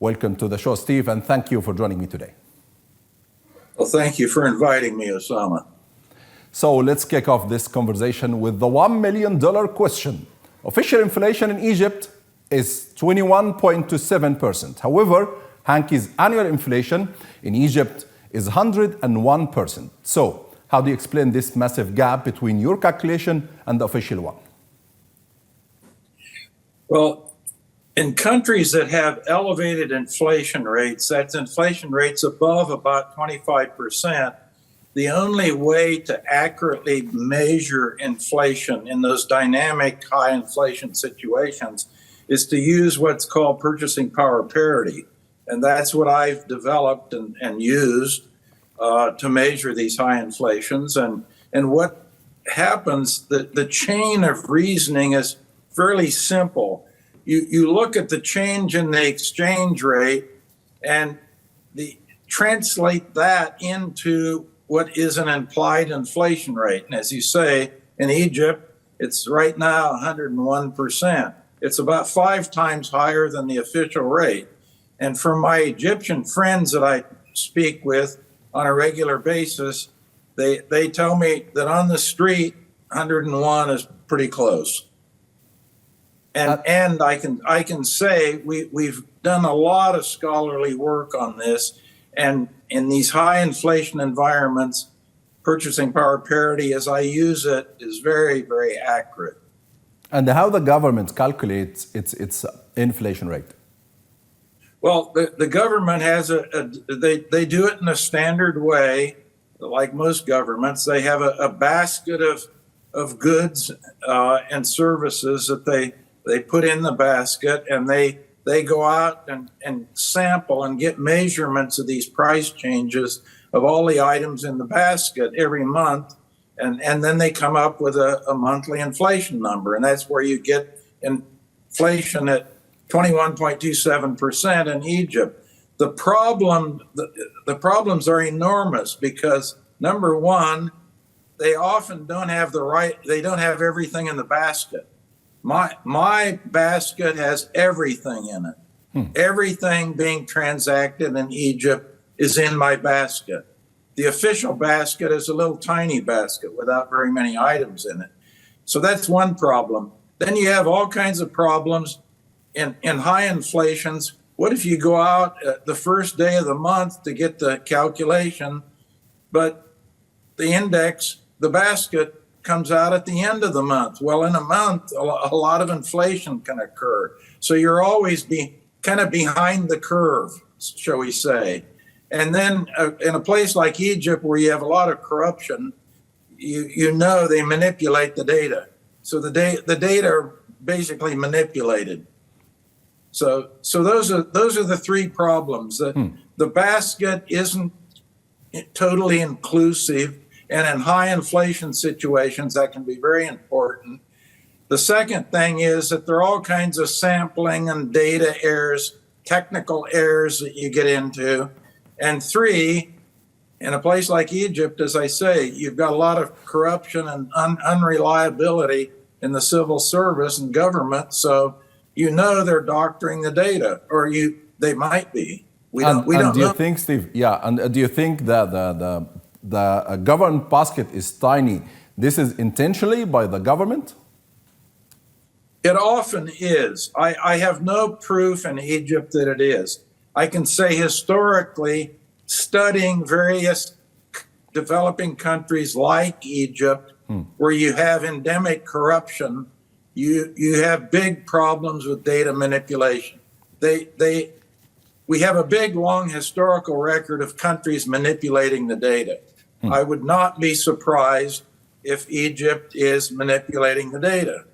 Welcome to the show, Steve, and thank you for joining me today. Well, thank you for inviting me, Osama. So let's kick off this conversation with the $1 million question. Official inflation in Egypt is 21.27%. However, Hanki's annual inflation in Egypt is 101%. So how do you explain this massive gap between your calculation and the official one? Well, in countries that have elevated inflation rates, that's inflation rates above about 25%, the only way to accurately measure inflation in those dynamic high inflation situations is to use what's called purchasing power parity. And that's what I've developed and used to measure these high inflations. And what happens, the chain of reasoning is fairly simple. You look at the change in the exchange rate and translate that into what is an implied inflation rate. And as you say, in Egypt, it's right now 101%. It's about 5 times higher than the official rate. And from my Egyptian friends that I speak with on a regular basis, they tell me that on the street, 101 is pretty close. And I can say we've done a lot of scholarly work on this, and in these high inflation environments, purchasing power parity, as I use it, is very, very accurate. And how the government calculates its inflation rate? Well, the government has they do it in a standard way, like most governments. They have a basket of goods and services that they put in the basket, and they go out and sample and get measurements of these price changes of all the items in the basket every month. And then they come up with a monthly inflation number. And that's where you get inflation at 21.27% in Egypt. The problems are enormous because, number one, they often don't have they don't have everything in the basket. My basket has everything in it. Everything being transacted in Egypt is in my basket. The official basket is a little tiny basket without very many items in it. So that's one problem. Then you have all kinds of problems in high inflations. What if you go out the first day of the month to get the calculation, but the index, the basket, comes out at the end of the month? Well, in a month, a lot of inflation can occur. So you're always kind of behind the curve, shall we say. And then in a place like Egypt, where you have a lot of corruption, you know they manipulate the data. So the data are basically manipulated. So those are the 3 problems. The basket isn't totally inclusive, and in high inflation situations, that can be very important. The second thing is that there are all kinds of sampling and data errors, technical errors that you get into. And 3, in a place like Egypt, as I say, you've got a lot of corruption and unreliability in the civil service and government. So you know they're doctoring the data, or they might be. We don't know. Do you think, Steve? Yeah, and do you think that the government basket is tiny? This is intentionally by the government? It often is. I have no proof in Egypt that it is. I can say historically, studying various developing countries like Egypt, where you have endemic corruption, you have big problems with data manipulation. We have a big, long historical record of countries manipulating the data. I would not be surprised if Egypt is manipulating the data.